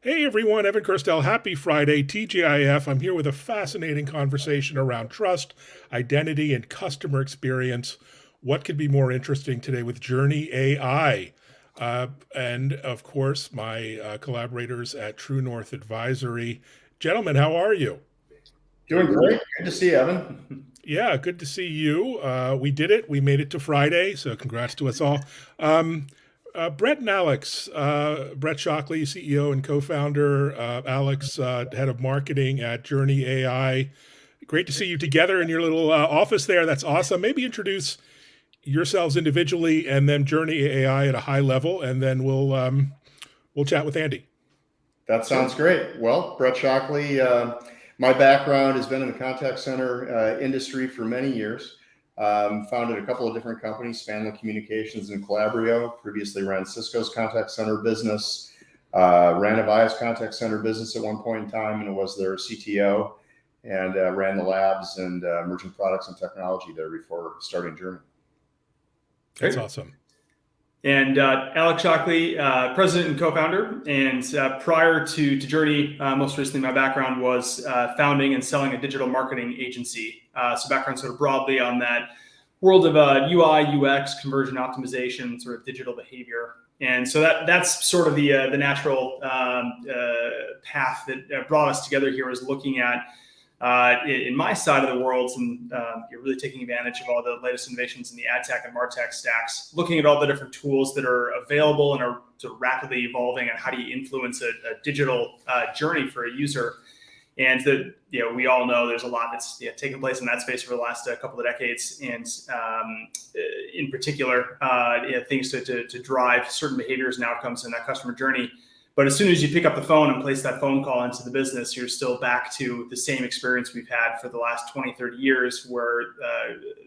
Hey everyone, Evan Kirstel. Happy Friday, TGIF. I'm here with a fascinating conversation around trust, identity, and customer experience. What could be more interesting today with Journey AI? And of course, my collaborators at True North Advisory. Gentlemen, how are you? Doing great. Good to see you, Evan. Yeah, good to see you. We did it. We made it to Friday, so congrats to us all. Um, Brett and Alex, Brett Shockley, CEO and co-founder, Alex, head of marketing at Journey AI. Great to see you together in your little office there. That's awesome. Maybe introduce yourselves individually and then Journey AI at a high level, and then we'll chat with Andy. That sounds great. Well, Brett Shockley, my background has been in the contact center industry for many years. Founded a couple of different companies, Spanley Communications and Calabrio. Previously ran Cisco's contact center business, ran Avaya's contact center business at one point in time, and was their CTO, and ran the labs and emerging products and technology there before starting Journey. That's awesome. And Alex Shockley, president and co-founder. And prior to Journey, most recently, my background was founding and selling a digital marketing agency. So background sort of broadly on that world of UI, UX, conversion optimization, sort of digital behavior. And so that's sort of the natural path that brought us together here, is looking at in my side of the world, and you're really taking advantage of all the latest innovations in the ad tech and martech stacks, looking at all the different tools that are available and are sort of rapidly evolving, and how do you influence a digital journey for a user. And we all know there's a lot that's taken place in that space over the last couple of decades, and in particular, things to drive certain behaviors and outcomes in that customer journey. But as soon as you pick up the phone and place that phone call into the business, you're still back to the same experience we've had for the last 20, 30 years, where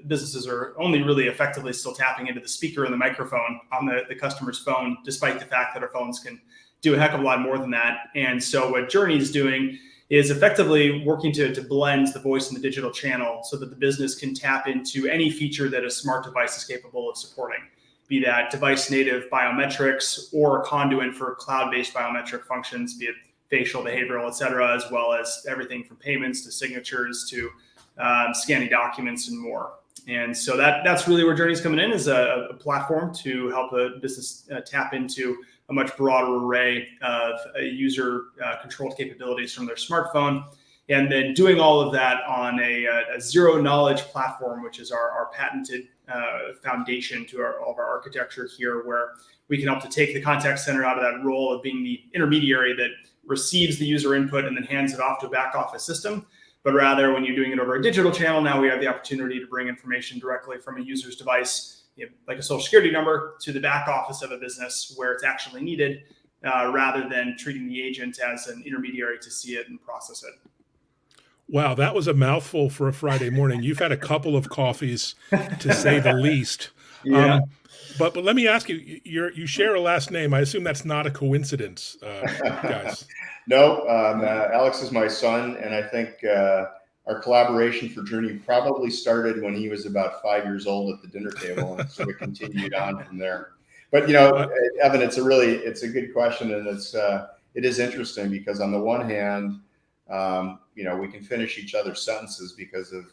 businesses are only really effectively still tapping into the speaker and the microphone on the customer's phone, despite the fact that our phones can do a heck of a lot more than that. And so what Journey is doing is effectively working to blend the voice and the digital channel so that the business can tap into any feature that a smart device is capable of supporting, be that device native biometrics or a conduit for cloud-based biometric functions, be it facial, behavioral, et cetera, as well as everything from payments to signatures to scanning documents and more. And so that's really where Journey's coming in, as a platform to help a business tap into a much broader array of user controlled capabilities from their smartphone. And then doing all of that on a zero knowledge platform, which is our patented foundation to all of our architecture here, where we can help to take the contact center out of that role of being the intermediary that receives the user input and then hands it off to a back office system. But rather, when you're doing it over a digital channel, now we have the opportunity to bring information directly from a user's device, like a social security number, to the back office of a business where it's actually needed, rather than treating the agent as an intermediary to see it and process it. Wow, that was a mouthful for a Friday morning. You've had a couple of coffees, to say the least. Yeah. But let me ask you, you share a last name. I assume that's not a coincidence, guys. No, Alex is my son, and I think our collaboration for Journey probably started when he was about 5 years old at the dinner table, and sort of continued on from there. But Evan, it's a good question, and it is interesting because on the one hand, we can finish each other's sentences because of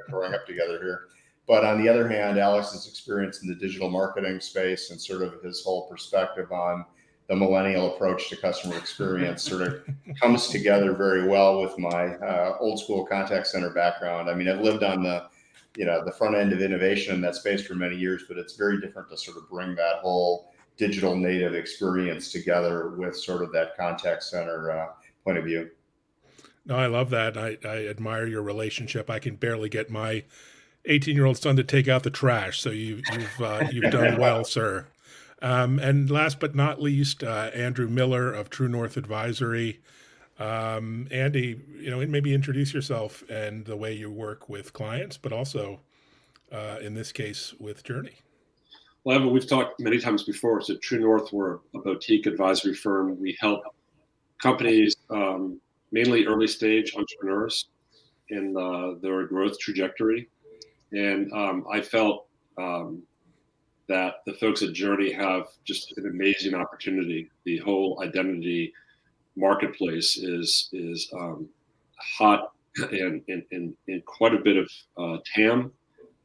growing up together here. But on the other hand, Alex's experience in the digital marketing space and sort of his whole perspective on the millennial approach to customer experience sort of comes together very well with my old school contact center background. I mean, I've lived on the front end of innovation in that space for many years, but it's very different to sort of bring that whole digital native experience together with sort of that contact center point of view. No, I love that. I admire your relationship. I can barely get my 18-year-old son to take out the trash. So you've done well, sir. And last but not least, Andrew Miller of True North Advisory. Andy, maybe introduce yourself and the way you work with clients, but also in this case with Journey. Well, Evan, we've talked many times before. So True North, we're a boutique advisory firm. We help companies, mainly early stage entrepreneurs, in their growth trajectory. And I felt that the folks at Journey have just an amazing opportunity. The whole identity marketplace is hot and quite a bit of TAM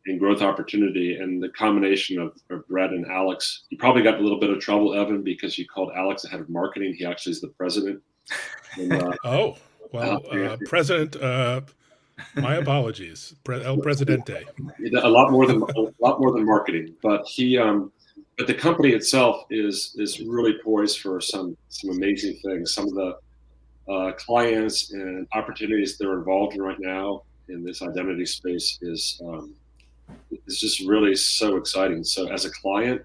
and growth opportunity. And the combination of Brett and Alex, you probably got a little bit of trouble, Evan, because you called Alex the head of marketing. He actually is the president. And, Oh, well, President, my apologies, El Presidente. a lot more than marketing, but but the company itself is really poised for some amazing things. Some of the clients and opportunities they're involved in right now in this identity space is just really so exciting. So as a client,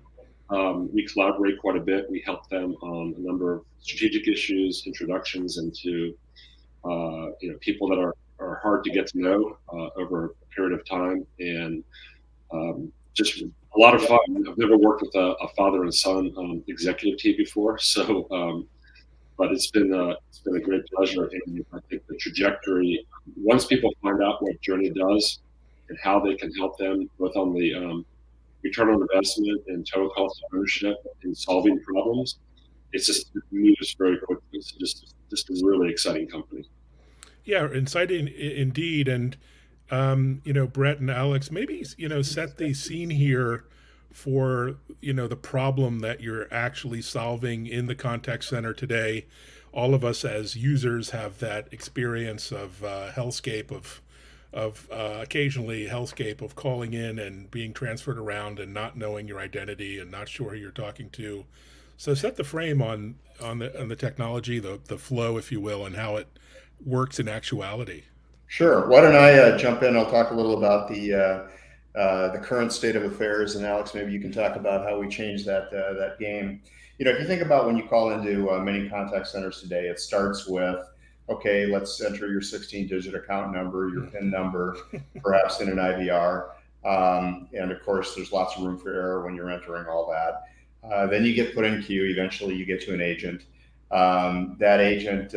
we collaborate quite a bit. We help them on a number of strategic issues, introductions into people that are hard to get to know over a period of time, and just a lot of fun. I've never worked with a father and son executive team before, so but it's been a great pleasure. And I think the trajectory, once people find out what Journey does and how they can help them both on the return on investment and total cost of ownership in solving problems, it's just it moves very quickly. It's just a really exciting company. Yeah, exciting indeed. And Brett and Alex, maybe set the scene here for the problem that you're actually solving in the contact center today. All of us as users have that experience of hellscape of occasionally hellscape of calling in and being transferred around and not knowing your identity and not sure who you're talking to. So set the frame on the technology, the flow, if you will, and how it works in actuality. Sure. Why don't I jump in? I'll talk a little about the current state of affairs, and Alex, maybe you can talk about how we changed that game. If you think about when you call into many contact centers today, it starts with, okay, let's enter your 16-digit account number, your PIN number, perhaps in an IVR, and of course, there's lots of room for error when you're entering all that. Then you get put in queue. Eventually, you get to an agent. That agent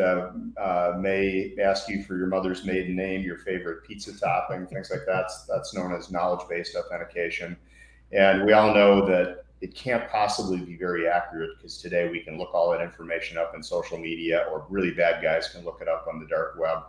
may ask you for your mother's maiden name, your favorite pizza topping, things like that. That's known as knowledge-based authentication. And we all know that it can't possibly be very accurate because today we can look all that information up in social media, or really bad guys can look it up on the dark web.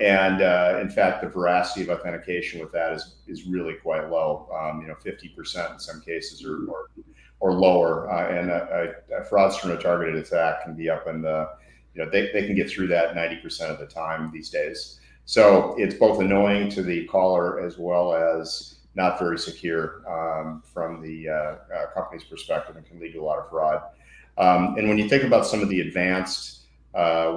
In fact, the veracity of authentication with that is really quite low, 50% in some cases or lower. And a fraudster in a targeted attack can be up in the, they can get through that 90% of the time these days. So it's both annoying to the caller as well as not very secure from the company's perspective, and can lead to a lot of fraud. And when you think about some of the advanced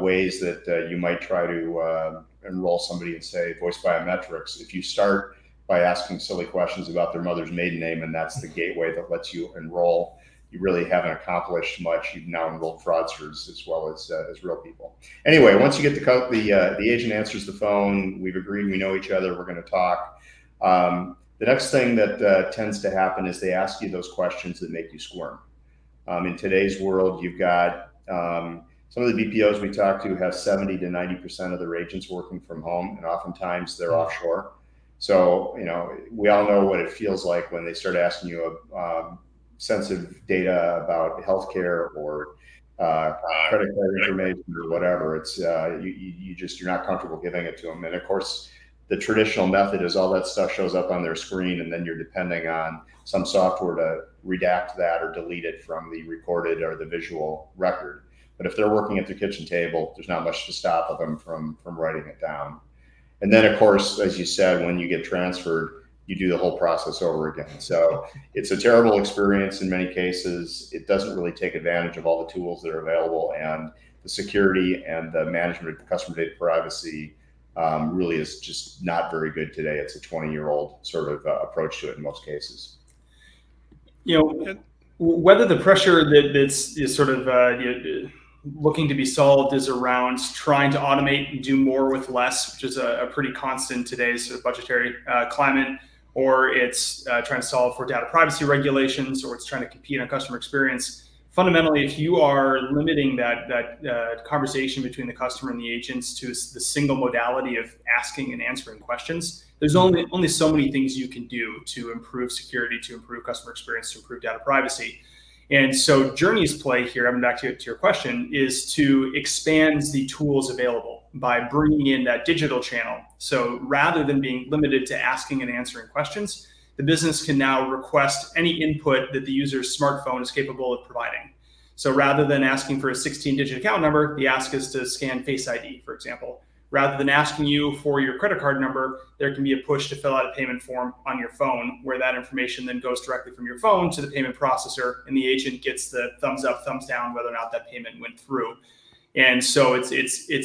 ways that you might try to enroll somebody in, say, voice biometrics, if you start by asking silly questions about their mother's maiden name, and that's the gateway that lets you enroll, you really haven't accomplished much. You've now enrolled fraudsters as well as real people. Anyway, once you get the agent answers the phone, we've agreed we know each other, we're going to talk. The next thing that tends to happen is they ask you those questions that make you squirm. In today's world, you've got some of the BPOs we talk to have 70 to 90% of their agents working from home, and oftentimes they're offshore. So, we all know what it feels like when they start asking you sensitive data about healthcare or credit card information or whatever. It's you're not comfortable giving it to them. And of course, the traditional method is all that stuff shows up on their screen, and then you're depending on some software to redact that or delete it from the recorded or the visual record. But if they're working at their kitchen table, there's not much to stop them from writing it down. And then, of course, as you said, when you get transferred, you do the whole process over again. So it's a terrible experience in many cases. It doesn't really take advantage of all the tools that are available, and the security and the management of customer data privacy really is just not very good today. It's a 20-year-old sort of approach to it in most cases. Whether the pressure that's sort of looking to be solved is around trying to automate and do more with less, which is a pretty constant today's sort of budgetary climate, or it's trying to solve for data privacy regulations, or it's trying to compete on customer experience. Fundamentally, if you are limiting that conversation between the customer and the agents to the single modality of asking and answering questions, there's only so many things you can do to improve security, to improve customer experience, to improve data privacy. And so Journey's play here, I'm back to your question, is to expand the tools available by bringing in that digital channel. So rather than being limited to asking and answering questions, the business can now request any input that the user's smartphone is capable of providing. So rather than asking for a 16-digit account number, the ask is to scan Face ID, for example. Rather than asking you for your credit card number, there can be a push to fill out a payment form on your phone, where that information then goes directly from your phone to the payment processor, and the agent gets the thumbs up, thumbs down, whether or not that payment went through. And so it's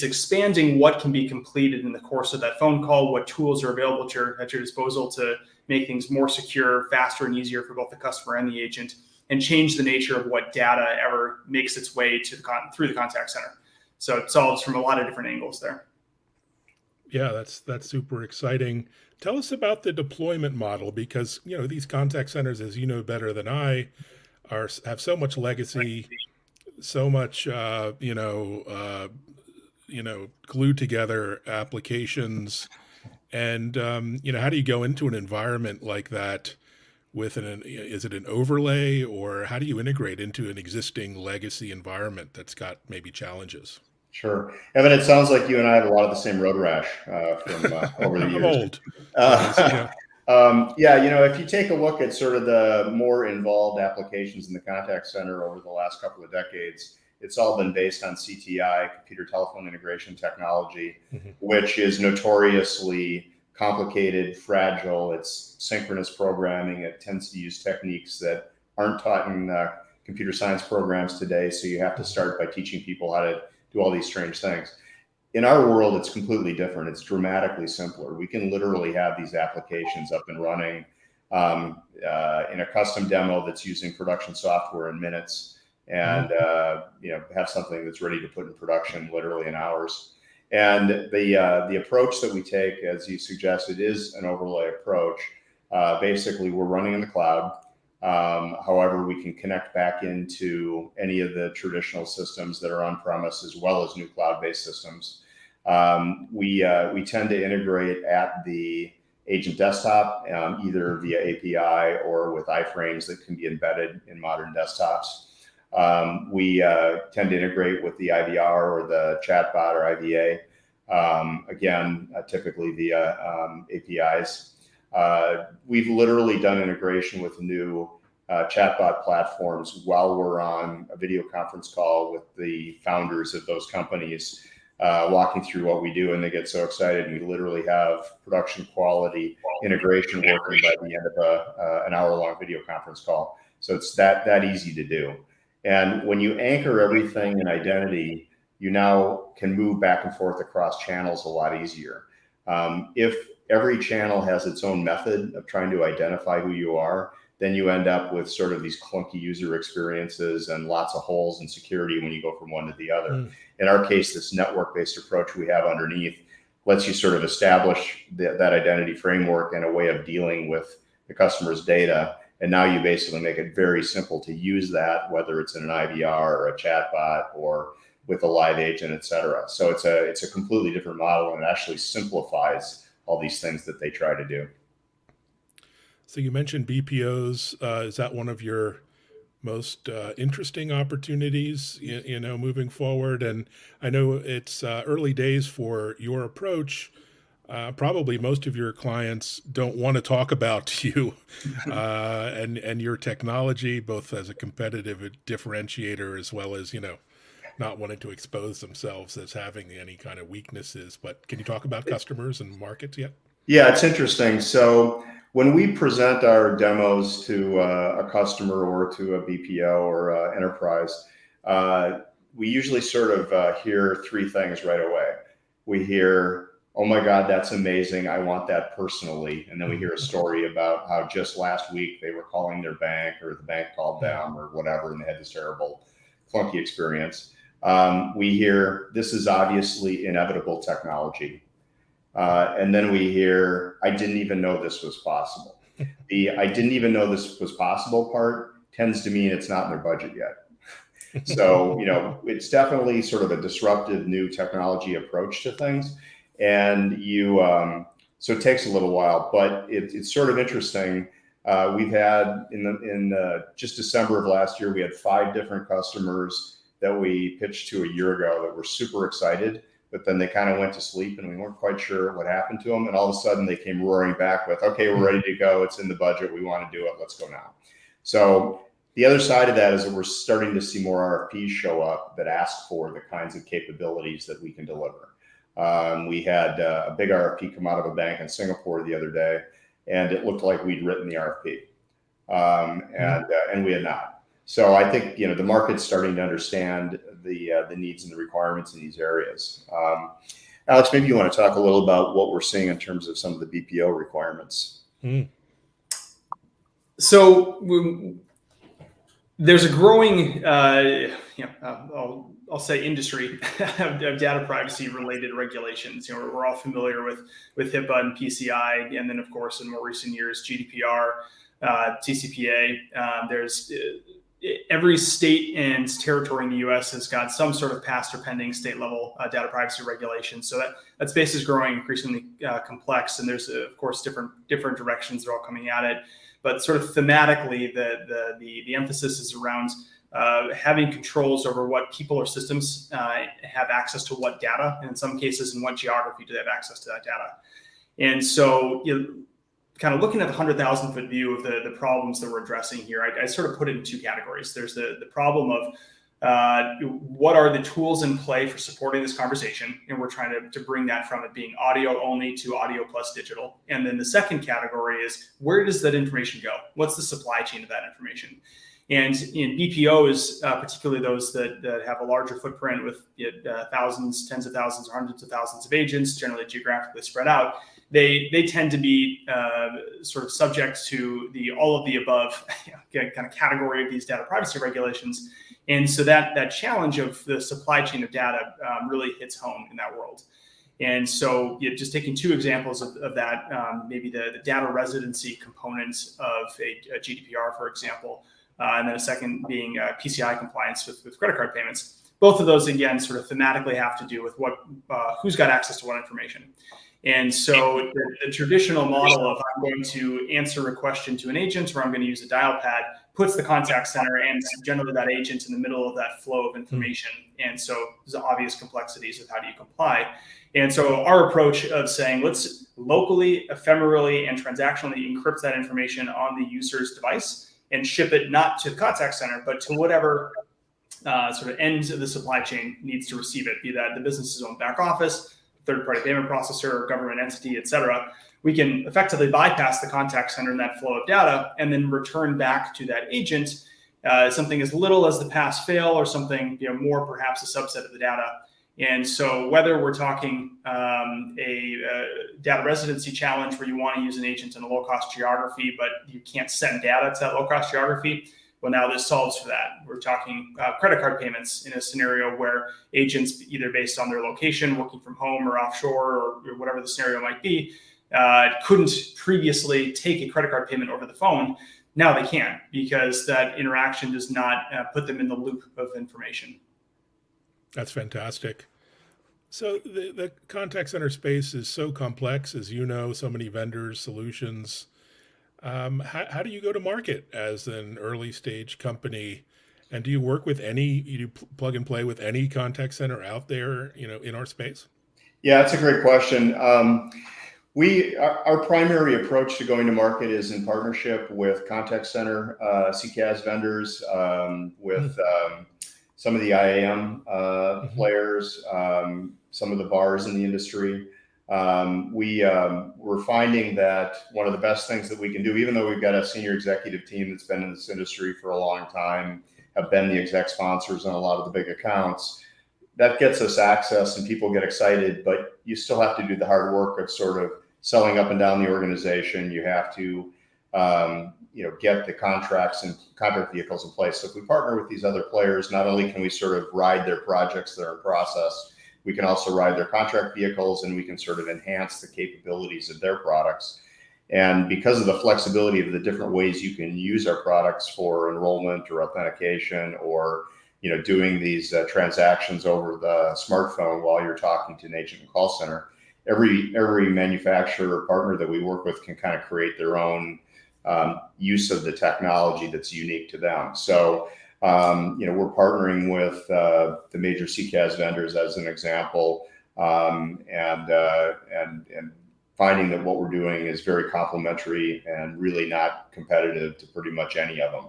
expanding what can be completed in the course of that phone call, what tools are available at your disposal to make things more secure, faster, and easier for both the customer and the agent, and change the nature of what data ever makes its way to through the contact center. So it solves from a lot of different angles there. Yeah, that's super exciting. Tell us about the deployment model, because these contact centers, as you know better than I, have so much legacy, so much glued together applications, and how do you go into an environment like that with is it an overlay, or how do you integrate into an existing legacy environment that's got maybe challenges? Sure. Evan, it sounds like you and I have a lot of the same road rash from over the I'm years. old. If you take a look at sort of the more involved applications in the contact center over the last couple of decades, it's all been based on CTI, computer telephone integration technology, which is notoriously complicated, fragile. It's synchronous programming. It tends to use techniques that aren't taught in computer science programs today. So you have to start by teaching people how to do all these strange things. In our world, it's completely different. It's dramatically simpler. We can literally have these applications up and running in a custom demo that's using production software in minutes, and have something that's ready to put in production literally in hours. And the approach that we take, as you suggested, is an overlay approach. Basically, we're running in the cloud. However, we can connect back into any of the traditional systems that are on-premise, as well as new cloud-based systems. We tend to integrate at the agent desktop, either via API or with iframes that can be embedded in modern desktops. We tend to integrate with the IVR or the chatbot or IVA, typically via APIs. We've literally done integration with new chatbot platforms while we're on a video conference call with the founders of those companies, walking through what we do, and they get so excited. And we literally have production quality integration working by the end of an hour-long video conference call. So it's that easy to do. And when you anchor everything in identity, you now can move back and forth across channels a lot easier. If every channel has its own method of trying to identify who you are, then you end up with sort of these clunky user experiences and lots of holes in security when you go from one to the other. In our case, this network-based approach we have underneath lets you sort of establish that identity framework and a way of dealing with the customer's data. And now you basically make it very simple to use that, whether it's in an IVR or a chatbot or with a live agent, et cetera. So it's a completely different model, and it actually simplifies all these things that they try to do. So you mentioned BPOs. Is that one of your most interesting opportunities, moving forward? And I know it's early days for your approach. Probably most of your clients don't want to talk about you and your technology, both as a competitive differentiator as well as, not wanting to expose themselves as having any kind of weaknesses. But can you talk about customers and markets yet? Yeah, it's interesting. So when we present our demos to a customer or to a BPO or enterprise, we usually sort of hear three things right away. We hear, "Oh my God, that's amazing. I want that personally." And then we hear a story about how just last week they were calling their bank, or the bank called them, or whatever, and they had this terrible, clunky experience. We hear, "This is obviously inevitable technology." And then we hear, "I didn't even know this was possible." The "I didn't even know this was possible" part tends to mean it's not in their budget yet. So, it's definitely sort of a disruptive new technology approach to things. And so it takes a little while, but it's sort of interesting. We've had in just December of last year, we had 5 different customers that we pitched to a year ago that were super excited, but then they kind of went to sleep and we weren't quite sure what happened to them. And all of a sudden they came roaring back with, okay, we're ready to go. It's in the budget. We want to do it. Let's go now. So the other side of that is that we're starting to see more RFPs show up that ask for the kinds of capabilities that we can deliver. We had a big RFP come out of a bank in Singapore the other day, and it looked like we'd written the RFP, and we had not. So I think the market's starting to understand the needs and the requirements in these areas. Alex, maybe you want to talk a little about what we're seeing in terms of some of the BPO requirements. So there's a growing, I'll say, industry of data privacy related regulations. We're all familiar with HIPAA and PCI, and then of course in more recent years GDPR, TCPA. There's every state and territory in the U.S. has got some sort of passed or pending state level data privacy regulation. So that space is growing increasingly complex, and there's of course different directions they're all coming at it. But sort of thematically, the emphasis is around having controls over what people or systems have access to what data, and in some cases, in what geography do they have access to that data. And so, kind of looking at the 100,000 foot view of the problems that we're addressing here, I sort of put it in 2 categories. There's the problem of what are the tools in play for supporting this conversation, and we're trying to bring that from it being audio only to audio plus digital. And then the second category is, where does that information go? What's the supply chain of that information? And in BPOs, particularly those that have a larger footprint with thousands, tens of thousands, or hundreds of thousands of agents, generally geographically spread out, they tend to be sort of subject to the all of the above kind of category of these data privacy regulations. And so that challenge of the supply chain of data really hits home in that world. And so just taking 2 examples of that, maybe the data residency component of a GDPR, for example, and then a second being PCI compliance with credit card payments. Both of those, again, sort of thematically have to do with who's got access to what information. And so the traditional model of I'm going to answer a question to an agent or I'm going to use a dial pad puts the contact center and generally that agent in the middle of that flow of information. And so there's obvious complexities of how do you comply. And so our approach of saying, let's locally, ephemerally, and transactionally encrypt that information on the user's device and ship it not to the contact center, but to whatever sort of end of the supply chain needs to receive it, be that the business's own back office, third-party payment processor, or government entity, et cetera. We can effectively bypass the contact center and that flow of data and then return back to that agent something as little as the pass-fail or something more perhaps a subset of the data. And so whether we're talking a data residency challenge where you want to use an agent in a low-cost geography, but you can't send data to that low-cost geography, well, now this solves for that. We're talking credit card payments in a scenario where agents, either based on their location, working from home or offshore or whatever the scenario might be, couldn't previously take a credit card payment over the phone. Now they can, because that interaction does not put them in the loop of information. That's fantastic. So the contact center space is so complex, as you know, so many vendors, solutions. How do you go to market as an early stage company? And do you work with you plug and play with any contact center out there, in our space? Yeah, that's a great question. Our primary approach to going to market is in partnership with contact center CCaaS vendors, with some of the IAM players, some of the VARs in the industry. We're finding that one of the best things that we can do, even though we've got a senior executive team that's been in this industry for a long time, have been the exec sponsors on a lot of the big accounts, that gets us access and people get excited, but you still have to do the hard work of sort of selling up and down the organization. You have to, get the contracts and contract vehicles in place. So if we partner with these other players, not only can we sort of ride their projects that are in process, we can also ride their contract vehicles and we can sort of enhance the capabilities of their products. And because of the flexibility of the different ways you can use our products for enrollment or authentication or doing these transactions over the smartphone while you're talking to an agent and call center, every manufacturer or partner that we work with can kind of create their own use of the technology that's unique to them. So, we're partnering with the major CCaaS vendors as an example, and finding that what we're doing is very complementary and really not competitive to pretty much any of them.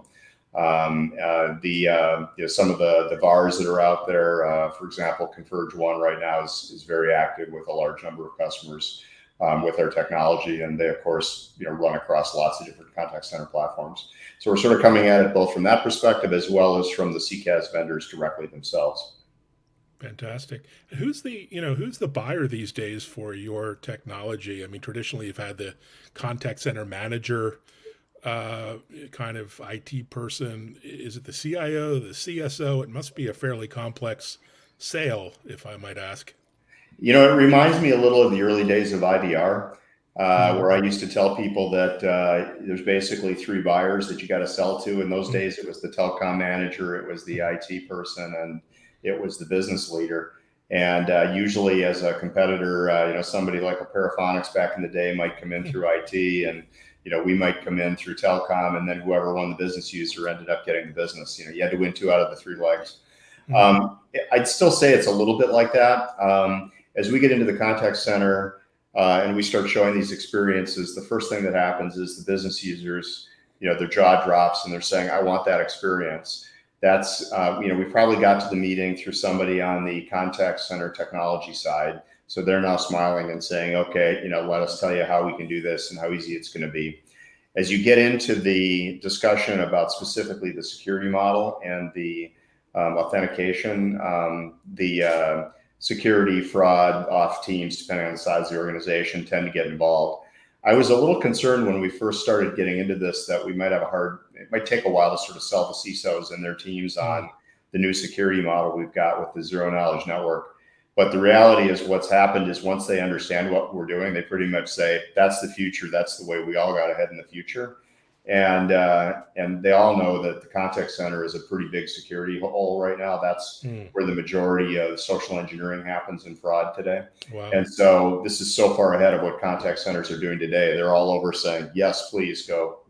Some of the VARs that are out there, for example, Converge One right now is very active with a large number of customers with their technology, and they of course run across lots of different contact center platforms. So we're sort of coming at it both from that perspective as well as from the CCaaS vendors directly themselves. Fantastic. Who's the buyer these days for your technology? I mean, traditionally you've had the contact center manager, kind of IT person. Is it the CIO, the CSO? It must be a fairly complex sale, if I might ask. It reminds me a little of the early days of IVR, where I used to tell people that there's basically three buyers that you got to sell to. In those days, it was the telecom manager, it was the IT person, and it was the business leader. And usually as a competitor, somebody like a Paraphonics back in the day might come in through IT, and we might come in through telecom, and then whoever won the business user ended up getting the business. You had to win two out of the three legs. I'd still say it's a little bit like that. As we get into the contact center and we start showing these experiences, the first thing that happens is the business users, their jaw drops and they're saying, I want that experience. That's, we probably got to the meeting through somebody on the contact center technology side. So they're now smiling and saying, okay, let us tell you how we can do this and how easy it's going to be. As you get into the discussion about specifically the security model and the authentication, the security, fraud, off teams, depending on the size of the organization, tend to get involved. I was a little concerned when we first started getting into this that we might have it might take a while to sort of sell the CISOs and their teams on the new security model we've got with the zero knowledge network. But the reality is what's happened is once they understand what we're doing, they pretty much say, that's the future. That's the way we all got to head in the future. And they all know that the contact center is a pretty big security hole right now. That's where the majority of social engineering happens in fraud today. Wow. And so this is so far ahead of what contact centers are doing today. They're all over saying, yes, please go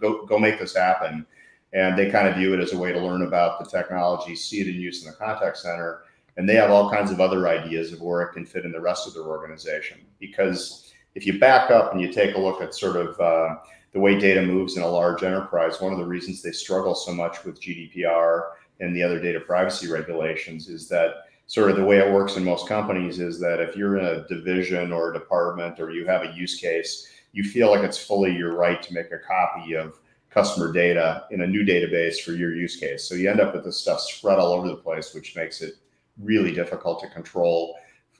make this happen. And they kind of view it as a way to learn about the technology, see it in use in the contact center. And they have all kinds of other ideas of where it can fit in the rest of their organization. Because if you back up and you take a look at sort of the way data moves in a large enterprise, one of the reasons they struggle so much with GDPR and the other data privacy regulations is that sort of the way it works in most companies is that if you're in a division or a department or you have a use case, you feel like it's fully your right to make a copy of customer data in a new database for your use case. So you end up with this stuff spread all over the place, which makes it really difficult to control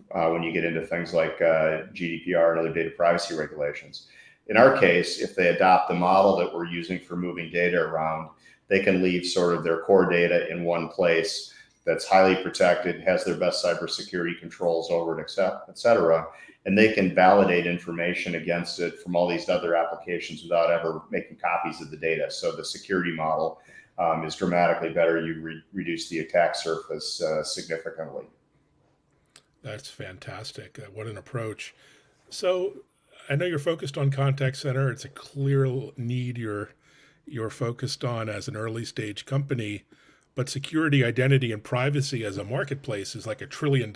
when you get into things like GDPR and other data privacy regulations. In our case, if they adopt the model that we're using for moving data around, they can leave sort of their core data in one place that's highly protected, has their best cybersecurity controls over it, et cetera, and they can validate information against it from all these other applications without ever making copies of the data. So the security model is dramatically better. You reduce the attack surface significantly. That's fantastic. What an approach. So I know you're focused on contact center. It's a clear need you're focused on as an early stage company, but security, identity, and privacy as a marketplace is like $1 trillion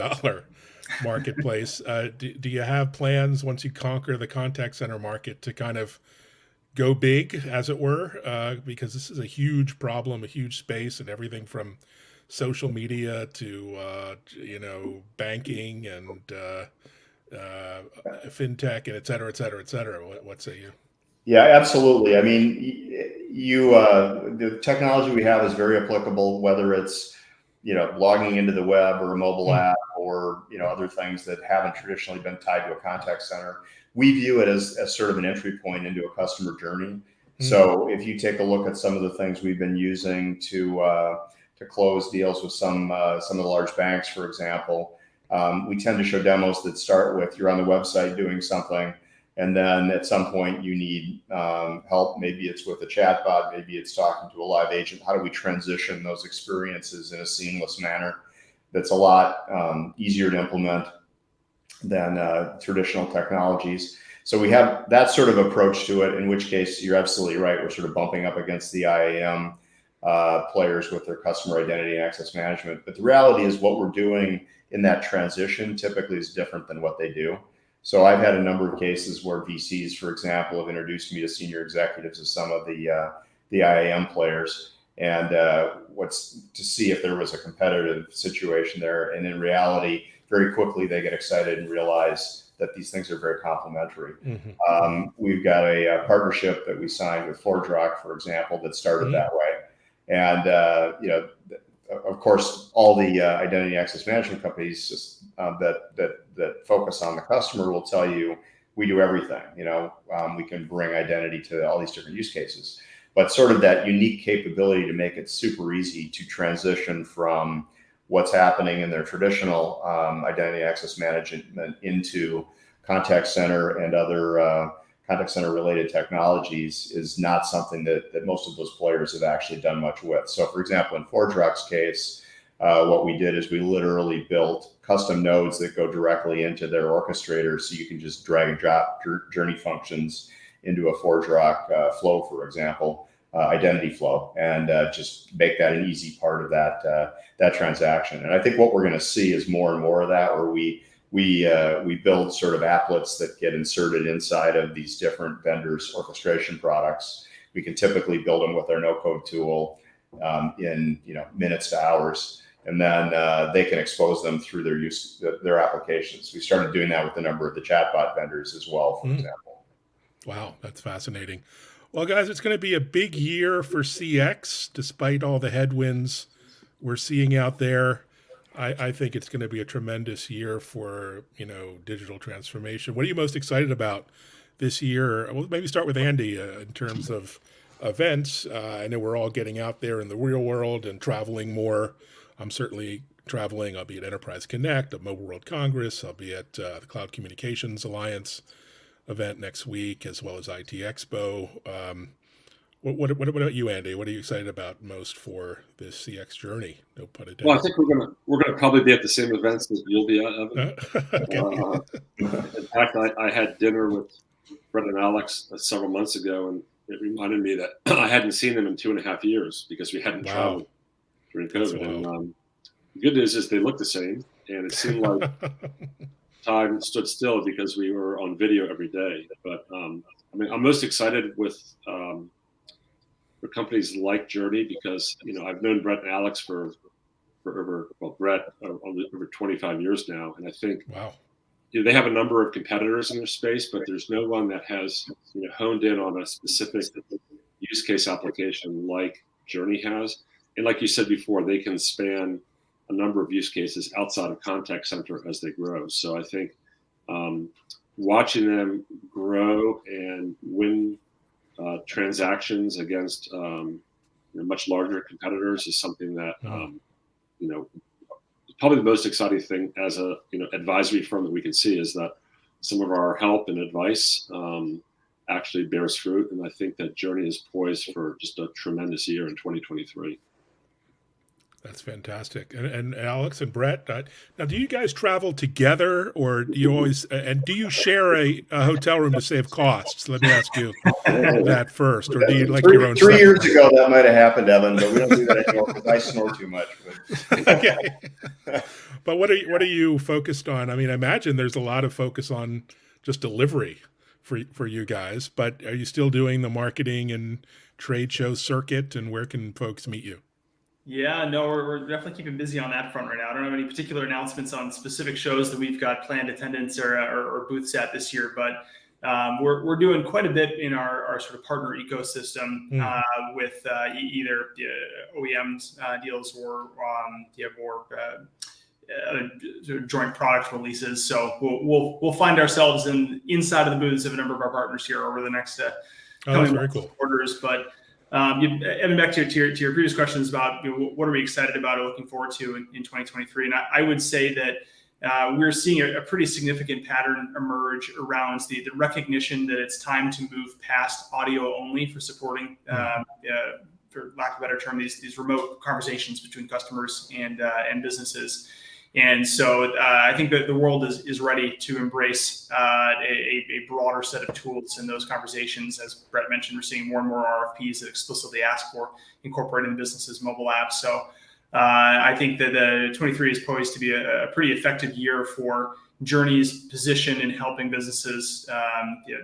marketplace. Do you have plans once you conquer the contact center market to kind of go big, as it were? Because this is a huge problem, a huge space, and everything from social media to banking and fintech and et cetera, et cetera, et cetera. What say you? Yeah, absolutely. I mean, the technology we have is very applicable, whether it's, logging into the web or a mobile app or, other things that haven't traditionally been tied to a contact center. We view it as sort of an entry point into a customer journey. So if you take a look at some of the things we've been using to close deals with some of the large banks, for example, we tend to show demos that start with you're on the website doing something, and then at some point you need help. Maybe it's with a chatbot, maybe it's talking to a live agent. How do we transition those experiences in a seamless manner that's a lot easier to implement than traditional technologies? So we have that sort of approach to it, in which case you're absolutely right. We're sort of bumping up against the IAM players with their customer identity and access management. But the reality is what we're doing in that transition typically is different than what they do. So I've had a number of cases where VCs, for example, have introduced me to senior executives of some of the IAM players, and what's to see if there was a competitive situation there. And in reality, very quickly they get excited and realize that these things are very complementary. We've got a partnership that we signed with ForgeRock, for example, that started that way. And of course, all the identity access management companies that focus on the customer will tell you we do everything. We can bring identity to all these different use cases, but sort of that unique capability to make it super easy to transition from what's happening in their traditional identity access management into contact center and other contact center related technologies is not something that most of those players have actually done much with. So for example, in ForgeRock's case, what we did is we literally built custom nodes that go directly into their orchestrator, so you can just drag and drop journey functions into a ForgeRock flow, for example, identity flow, and just make that an easy part of that transaction. And I think what we're going to see is more and more of that, where we build sort of applets that get inserted inside of these different vendors' orchestration products. We can typically build them with our no-code tool in minutes to hours, and then they can expose them through their applications. We started doing that with a number of the chatbot vendors as well, for example. Wow, that's fascinating. Well, guys, it's going to be a big year for CX, despite all the headwinds we're seeing out there. I think it's going to be a tremendous year for, digital transformation. What are you most excited about this year? Well, maybe start with Andy in terms of events. I know we're all getting out there in the real world and traveling more. I'm certainly traveling. I'll be at Enterprise Connect, at Mobile World Congress. I'll be at the Cloud Communications Alliance event next week, as well as IT Expo. What about you, Andy? What are you excited about most for this CX journey? No pun intended. Well, I think we're gonna probably be at the same events that you'll be at, Evan. Okay. In fact, I had dinner with Brett and Alex several months ago, and it reminded me that I hadn't seen them in 2.5 years because we hadn't traveled during COVID. And the good news is they look the same, and it seemed like time stood still because we were on video every day. But I'm most excited with for companies like Journey because I've known Brett and Alex for Brett over 25 years now, and I think they have a number of competitors in their space, but there's no one that has honed in on a specific use case application like Journey has. And like you said before, they can span a number of use cases outside of contact center as they grow. So I think watching them grow and win transactions against much larger competitors is something that probably the most exciting thing as a advisory firm that we can see is that some of our help and advice actually bears fruit, and I think that Journey is poised for just a tremendous year in 2023. That's fantastic. And Alex and Brett, now do you guys travel together, or do you always, and do you share a hotel room to save costs? Let me ask you that first, or do you like your own? 3 years ago that might have happened, Evan, but we don't do that anymore because I snore too much. But. Okay. But what are you focused on? I mean, I imagine there's a lot of focus on just delivery for you guys, but are you still doing the marketing and trade show circuit, and where can folks meet you? Yeah, no, we're definitely keeping busy on that front right now. I don't have any particular announcements on specific shows that we've got planned attendance or booths at this year, but we're doing quite a bit in our sort of partner ecosystem with either OEMs deals or more sort of joint product releases. So we'll find ourselves inside of the booths of a number of our partners here over the next coming quarters, but. Evan, back to your previous questions about what are we excited about or looking forward to in 2023, and I would say that we're seeing a pretty significant pattern emerge around the recognition that it's time to move past audio only for supporting, for lack of a better term, these remote conversations between customers and businesses. And so I think that the world is ready to embrace a broader set of tools in those conversations. As Brett mentioned, we're seeing more and more RFPs that explicitly ask for incorporating the business's mobile apps. So I think that 23 is poised to be a pretty effective year for Journey's position in helping businesses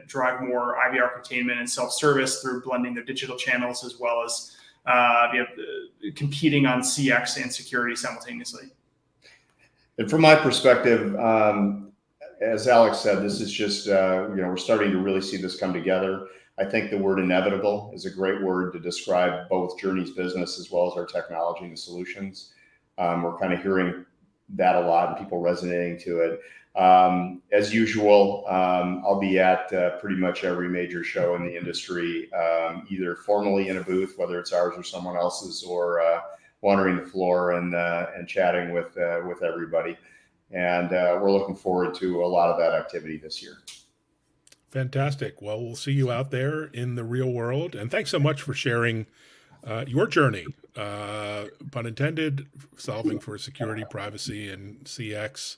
drive more IVR containment and self-service through blending their digital channels, as well as competing on CX and security simultaneously. And from my perspective, as Alex said, this is just, we're starting to really see this come together. I think the word inevitable is a great word to describe both Journey's business as well as our technology and the solutions. We're kind of hearing that a lot and people resonating to it. As usual, I'll be at pretty much every major show in the industry, either formally in a booth, whether it's ours or someone else's, or wandering the floor and chatting with everybody. And we're looking forward to a lot of that activity this year. Fantastic. Well, we'll see you out there in the real world. And thanks so much for sharing your journey, pun intended, solving for security, privacy, and CX.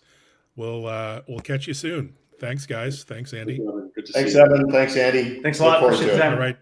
We'll catch you soon. Thanks, guys. Thanks, Andy. Good to Thanks, see you. Evan. Thanks, Andy. Thanks a lot. Look forward Appreciate to the it. time. All right.